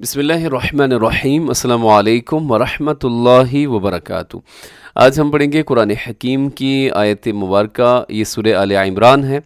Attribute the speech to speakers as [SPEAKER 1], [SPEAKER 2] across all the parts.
[SPEAKER 1] بسم اللہ الرحمن الرحیم، السلام علیکم ورحمۃ اللہ وبرکاتہ۔ آج ہم پڑھیں گے قرآن حکیم کی آیت مبارکہ، یہ سورہ آل عمران ہے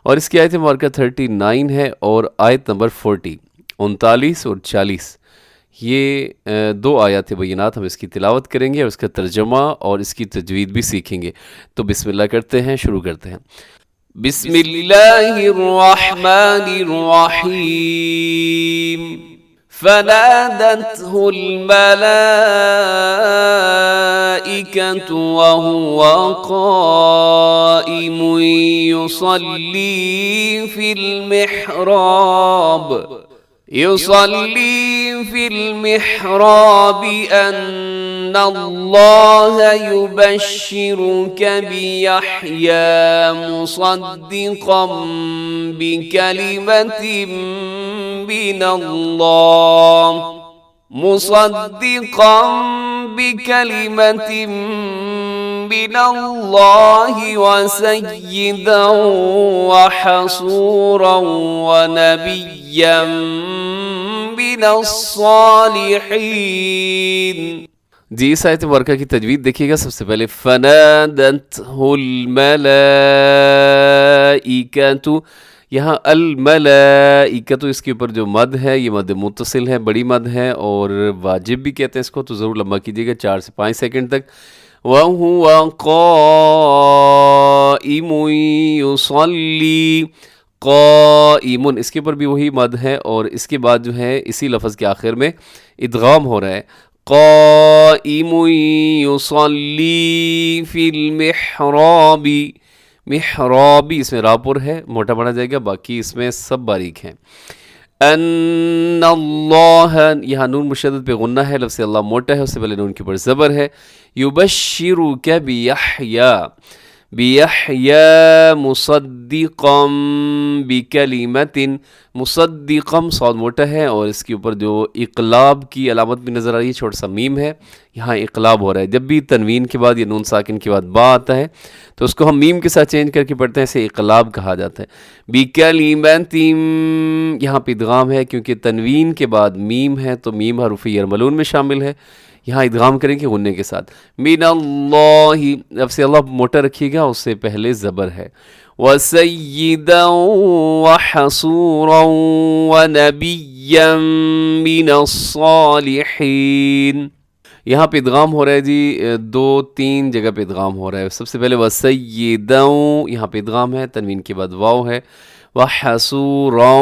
[SPEAKER 1] اور اس کی آیت مبارکہ 39 ہے اور آیت نمبر 40، 39 اور 40۔ یہ دو آیات بینات ہم اس کی تلاوت کریں گے اور اس کا ترجمہ اور اس کی تجوید بھی سیکھیں گے۔ تو بسم اللہ کرتے ہیں، شروع کرتے ہیں۔ بسم اللہ الرحمن الرحیم۔ فنادته الملائكة وهو قائم يصلي في المحراب أن الله يبشرك بيحيى مصدقا بكلمة من الله وسيدا وحصورا ونبيا من الصالحين۔ جی اس آیت مبارکہ کی تجوید دیکھیے گا۔ سب سے پہلے فنادته الملائکۃ، یہاں الملائکۃ اس کے اوپر جو مد ہے یہ مد متصل ہے، بڑی مد ہے اور واجب بھی کہتے ہیں اس کو، تو ضرور لمبا کیجیے گا 4 سے 5 سیکنڈ تک۔ وَهُوَ قَائِمٌ يُصَلِّي، قائم اس کے اوپر بھی وہی مد ہے اور اس کے بعد جو ہے اسی لفظ کے آخر میں ادغام ہو رہا ہے، قائم یصلی فی المحراب، محرابی اس میں راپور ہے، موٹا پڑھا جائے گا، باقی اس میں سب باریک ہیں۔ ان اللہ، یہاں نون مشدد پہ غنہ ہے، لفظ اللہ موٹا ہے، اس سے پہلے نون کے اوپر زبر ہے۔ یبشرک بیحییٰ، بیحییٰ مصدقا بکلمۃ، مصدقا صاد موٹا ہے اور اس کے اوپر جو اقلاب کی علامت بھی نظر آ رہی ہے، چھوٹا سا میم ہے، یہاں اقلاب ہو رہا ہے۔ جب بھی تنوین کے بعد یا نون ساکن کے بعد با آتا ہے تو اس کو ہم میم کے ساتھ چینج کر کے پڑھتے ہیں، اسے اقلاب کہا جاتا ہے۔ بکلمۃ، یہاں پہ ادغام ہے کیونکہ تنوین کے بعد میم ہے تو میم حروف یرملون میں شامل ہے، یہاں ادغام کریں گے غنّے کے ساتھ۔ من اللہ، لفظ اللہ موٹا رکھیے گا، اس سے پہلے زبر ہے۔ وَسَيِّدًا وَحَصُورًا وَنَبِيًّا مِّنَ الصَّالِحِينَ، یہاں پہ ادغام ہو رہا ہے جی، 2-3 جگہ پہ ادغام ہو رہا ہے۔ سب سے پہلے وَسَيِّدًا، یہاں پہ ادغام ہے، تنوین کے بعد واو ہے۔ وَحَصُورًا،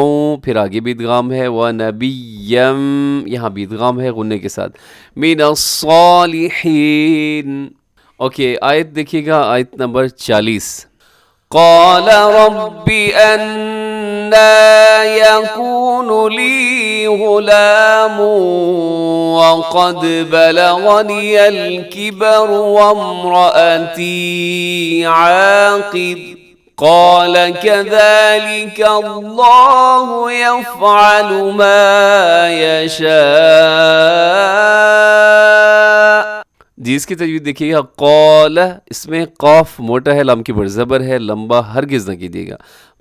[SPEAKER 1] پھر آگے بھی ادغام ہے۔ وَنَبِيًّا، یہاں بھی ادغام ہے غنّے کے ساتھ۔ مِنَ الصَّالِحِينَ۔ اوکے، آیت دیکھیے گا، آیت نمبر 40۔ قال رب أنى يكون لي غلام وقد بلغني الكبر وامرأتي عاقر قال كذلك الله يفعل ما يشاء۔ جی اس کی تجوید دیکھیے گا، قال اس میں قاف موٹا ہے، لام کی بڑھ زبر ہے، لمبا ہرگز نہ کیجیے گا۔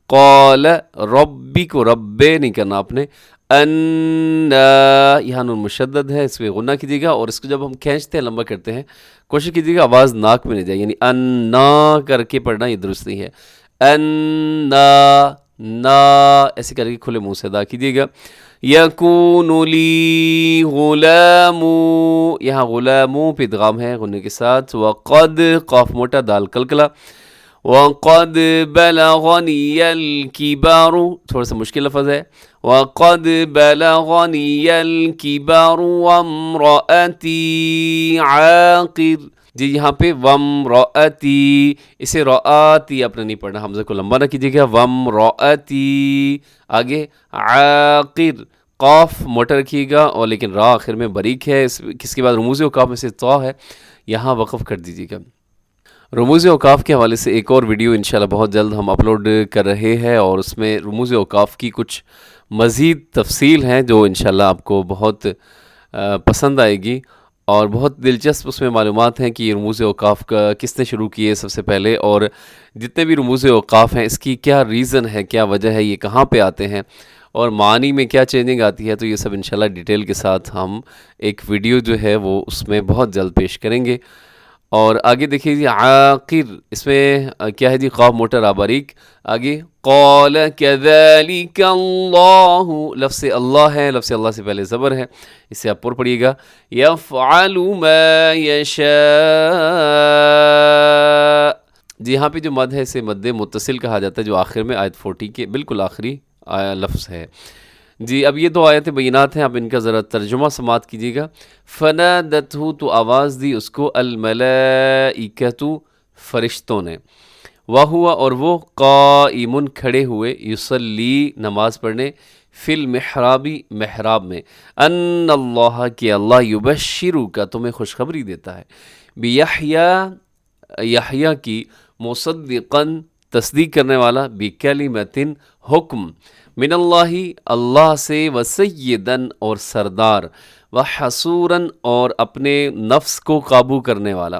[SPEAKER 1] قال، ربی کو ربے نہیں کرنا آپ نے، انا، یہاں نون مشدد ہے، اس میں غنہ کیجیے گا اور اس کو جب ہم کھینچتے ہیں لمبا کرتے ہیں کوشش کیجیے گا آواز ناک میں نہیں جائے، یعنی انا کر کے پڑھنا یہ درست نہیں ہے۔ انا، نا ایسے کر کے کھلے منہ سے ادا کیجیے گا۔ یکون لی غلام، یہاں غلام پہ ادغام ہے غنّے کے ساتھ۔ وقد، قاف موٹا، دال کلکلا۔ وقد بلغنی الکبر، تھوڑا سا مشکل لفظ ہے۔ وقد بلغنی الکبر وامرأتی عاقر، جی یہاں پہ وامرأتی، اسے رآتی آپ نے نہیں پڑھنا، حمزہ کو لمبا نہ کیجیے گا۔ وامرأتی، آگے عاقر، قاف موٹا رکھیے گا اور لیکن را آخر میں باریک ہے، کس کے بعد رموز اوقاف میں سے طا ہے، یہاں وقف کر دیجیے گا۔ رموز اوقاف کے حوالے سے ایک اور ویڈیو انشاءاللہ بہت جلد ہم اپلوڈ کر رہے ہیں اور اس میں رموز اوقاف کی کچھ مزید تفصیل ہیں جو انشاءاللہ آپ کو بہت پسند آئے گی اور بہت دلچسپ اس میں معلومات ہیں کہ یہ رموز اوقاف کا کس نے شروع کیے سب سے پہلے، اور جتنے بھی رموز اوقاف ہیں اس کی کیا ریزن ہے، کیا وجہ ہے، یہ کہاں پہ آتے ہیں اور معنی میں کیا چینجنگ آتی ہے، تو یہ سب انشاءاللہ ڈیٹیل کے ساتھ ہم ایک ویڈیو جو ہے وہ اس میں بہت جلد پیش کریں گے۔ اور آگے دیکھیے جی عاقر، اس میں کیا ہے جی، قاف موٹا را باریک، آگے قال کذالک اللہ، لفظ اللہ ہے، لفظ اللہ سے پہلے زبر ہے، اسے آپ پر پڑھیے گا، یفعل ما یشاء، جی یہاں پہ جو مد ہے اسے مد متصل کہا جاتا ہے، جو آخر میں آیت 40 کے بالکل آخری لفظ ہے۔ جی اب یہ دو آیت بینات ہیں، آپ ان کا ذرا ترجمہ سماعت کیجیے گا۔ فنادتہ، تو آواز دی اس کو، الملائکۃ، فرشتوں نے، وہوا، اور وہ، قائم، کھڑے ہوئے، یصلی، نماز پڑھنے، فی المحرابی، محراب میں، ان اللہ، کہ اللہ، یبشرک، تمہیں خوشخبری دیتا ہے، بیحییٰ، یحییٰ کی، مصدقاً، تصدیق کرنے والا، بکلمۃ، حکم، من اللہ، اللہ سے، وسیداً، اور سردار، وحصوراً، اور اپنے نفس کو قابو کرنے والا،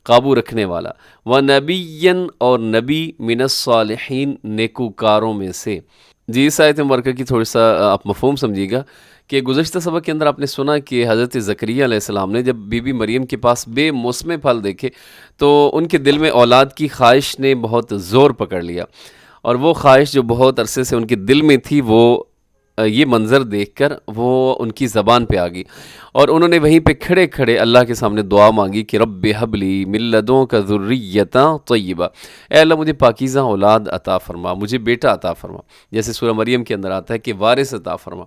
[SPEAKER 1] قابو رکھنے والا، ونبیاً، اور نبی، من الصالحین، نیکوکاروں میں سے۔ جی اس آیت مبارکہ کی تھوڑا سا آپ مفہوم سمجھیے گا کہ گزشتہ سبق کے اندر آپ نے سنا کہ حضرت زکریا علیہ السلام نے جب بی بی مریم کے پاس بے موسم پھل دیکھے تو ان کے دل میں اولاد کی خواہش نے بہت زور پکڑ لیا، اور وہ خواہش جو بہت عرصے سے ان کے دل میں تھی، وہ یہ منظر دیکھ کر وہ ان کی زبان پہ آ گئی، اور انہوں نے وہیں پہ کھڑے کھڑے اللہ کے سامنے دعا مانگی کہ رب ہب لی من لدنک ذریۃ طیبہ، اے اللہ مجھے پاکیزہ اولاد عطا فرما، مجھے بیٹا عطا فرما، جیسے سورہ مریم کے اندر آتا ہے کہ وارث عطا فرما۔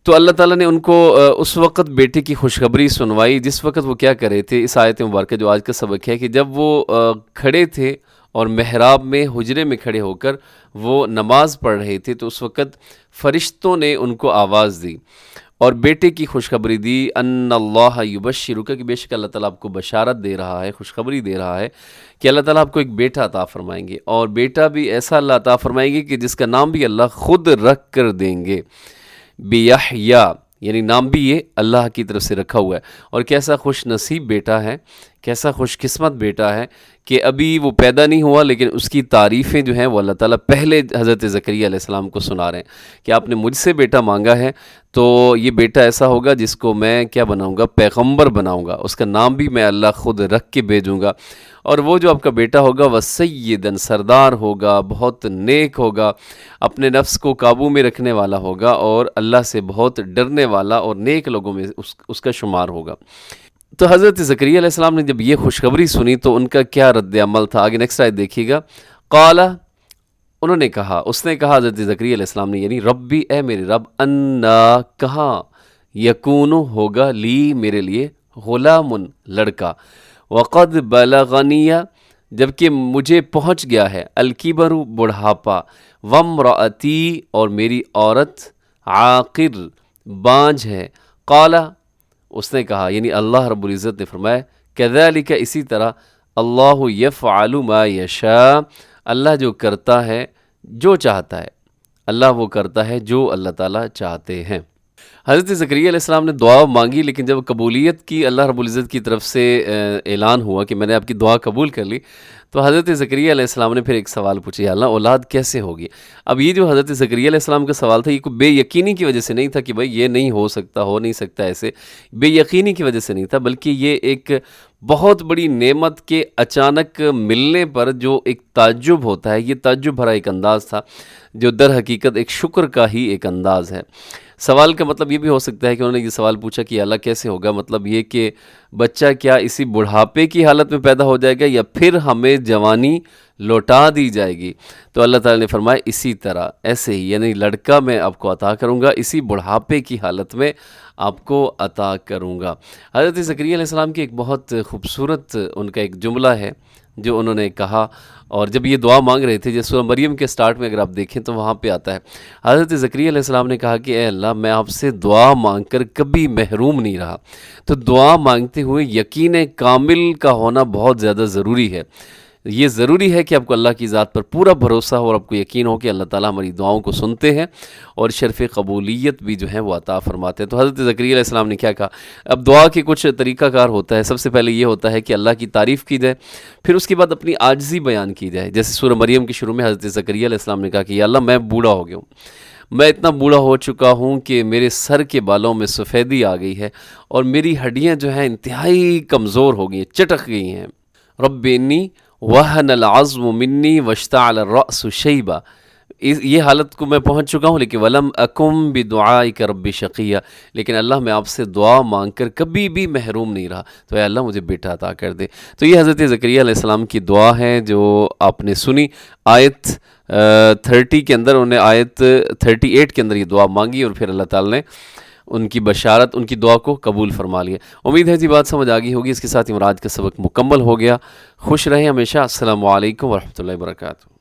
[SPEAKER 1] تو اللہ تعالیٰ نے ان کو اس وقت بیٹے کی خوشخبری سنوائی جس وقت وہ کیا کر رہے تھے۔ اس آیت مبارکہ جو آج کا سبق ہے کہ جب وہ کھڑے تھے اور محراب میں، حجرے میں کھڑے ہو کر وہ نماز پڑھ رہے تھے، تو اس وقت فرشتوں نے ان کو آواز دی اور بیٹے کی خوشخبری دی، ان اللہ یبشرک، کہ بے شک اللہ تعالیٰ آپ کو بشارت دے رہا ہے، خوشخبری دے رہا ہے کہ اللہ تعالیٰ آپ کو ایک بیٹا عطا فرمائیں گے، اور بیٹا بھی ایسا اللہ عطا فرمائیں گے کہ جس کا نام بھی اللہ خود رکھ کر دیں گے، بیحییٰ، یعنی نام بھی یہ اللہ کی طرف سے رکھا ہوا ہے۔ اور کیسا خوش نصیب بیٹا ہے، کیسا خوش قسمت بیٹا ہے کہ ابھی وہ پیدا نہیں ہوا لیکن اس کی تعریفیں جو ہیں وہ اللہ تعالیٰ پہلے حضرت زکریا علیہ السلام کو سنا رہے ہیں کہ آپ نے مجھ سے بیٹا مانگا ہے، تو یہ بیٹا ایسا ہوگا جس کو میں کیا بناؤں گا، پیغمبر بناؤں گا، اس کا نام بھی میں اللہ خود رکھ کے بھیجوں گا، اور وہ جو آپ کا بیٹا ہوگا وہ سیدن، سردار ہوگا، بہت نیک ہوگا، اپنے نفس کو قابو میں رکھنے والا ہوگا، اور اللہ سے بہت ڈرنے والا اور نیک لوگوں میں اس کا شمار ہوگا۔ تو حضرت زکریا علیہ السلام نے جب یہ خوشخبری سنی تو ان کا کیا رد عمل تھا، آگے نیکسٹ آیت دیکھیے گا، قال، انہوں نے کہا، اس نے کہا حضرت زکریا علیہ السلام نے، یعنی ربی، اے میرے رب، انا، کہاں، یکون، ہوگا، لی، میرے لیے، غلام، لڑکا، وقد بلغنی، جبکہ مجھے پہنچ گیا ہے، الکبر، بڑھاپا، وامرأتی، اور میری عورت، عاقر، بانجھ ہے، قال، اس نے کہا، یعنی اللہ رب العزت نے فرمایا، کذالک، اسی طرح، اللہ یفعل ما یشاء، اللہ جو کرتا ہے جو چاہتا ہے، اللہ وہ کرتا ہے جو اللہ تعالیٰ چاہتے ہیں۔ حضرت زکریا علیہ السلام نے دعا مانگی، لیکن جب قبولیت کی اللہ رب العزت کی طرف سے اعلان ہوا کہ میں نے آپ کی دعا قبول کر لی، تو حضرت زکریا علیہ السلام نے پھر ایک سوال پوچھا، یا اللہ اولاد کیسے ہوگی؟ اب یہ جو حضرت زکریا علیہ السلام کا سوال تھا، یہ کوئی بے یقینی کی وجہ سے نہیں تھا کہ بھائی یہ نہیں ہو سکتا، ہو نہیں سکتا ایسے، بے یقینی کی وجہ سے نہیں تھا، بلکہ یہ ایک بہت بڑی نعمت کے اچانک ملنے پر جو ایک تعجب ہوتا ہے، یہ تعجب بھرا ایک انداز تھا جو در حقیقت ایک شکر کا ہی ایک انداز ہے۔ سوال کا مطلب یہ بھی ہو سکتا ہے کہ انہوں نے یہ سوال پوچھا کہ اللہ کیسے ہوگا، مطلب یہ کہ بچہ کیا اسی بڑھاپے کی حالت میں پیدا ہو جائے گا یا پھر ہمیں جوانی لوٹا دی جائے گی؟ تو اللہ تعالیٰ نے فرمایا اسی طرح، ایسے ہی، یعنی لڑکا میں آپ کو عطا کروں گا، اسی بڑھاپے کی حالت میں آپ کو عطا کروں گا۔ حضرت زکریا علیہ السلام کی ایک بہت خوبصورت ان کا ایک جملہ ہے جو انہوں نے کہا، اور جب یہ دعا مانگ رہے تھے، جیسے سورہ مریم کے سٹارٹ میں اگر آپ دیکھیں تو وہاں پہ آتا ہے، حضرت زکریا علیہ السلام نے کہا کہ اے اللہ، میں آپ سے دعا مانگ کر کبھی محروم نہیں رہا، تو دعا مانگتے ہوئے یقین کامل کا ہونا بہت زیادہ ضروری ہے۔ یہ ضروری ہے کہ آپ کو اللہ کی ذات پر پورا بھروسہ ہو اور آپ کو یقین ہو کہ اللہ تعالیٰ ہماری دعاؤں کو سنتے ہیں اور شرف قبولیت بھی جو ہے وہ عطا فرماتے ہیں۔ تو حضرت زکریا علیہ السلام نے کیا کہا؟ اب دعا کے کچھ طریقہ کار ہوتا ہے۔ سب سے پہلے یہ ہوتا ہے کہ اللہ کی تعریف کی جائے، پھر اس کے بعد اپنی عاجزی بیان کی جائے، جیسے سورہ مریم کے شروع میں حضرت زکریا علیہ السلام نے کہا کہ یا اللہ میں بوڑھا ہو گیا ہوں، میں اتنا بوڑھا ہو چکا ہوں کہ میرے سر کے بالوں میں سفیدی آ گئی ہے اور میری ہڈیاں جو ہیں انتہائی کمزور ہو گئی ہیں، چٹک گئی ہیں۔ رب انی وہن العظم منی واشتعل الرأس شیبا، یہ حالت کو میں پہنچ چکا ہوں، لیکن ولم اکم بدعائک رب شقیہ، لیکن اللہ میں آپ سے دعا مانگ کر کبھی بھی محروم نہیں رہا، تو اے اللہ مجھے بیٹا عطا کر دے۔ تو یہ حضرت زکریا علیہ السلام کی دعا ہے جو آپ نے سنی۔ آیت 30 کے اندر انہوں نے آیت 38 کے اندر یہ دعا مانگی اور پھر اللہ تعالی نے ان کی بشارت، ان کی دعا کو قبول فرما لیا۔ امید ہے جی بات سمجھ آ گئی ہوگی۔ اس کے ساتھ ہی آج کا سبق مکمل ہو گیا۔ خوش رہیں ہمیشہ۔ السلام علیکم ورحمۃ اللہ وبرکاتہ۔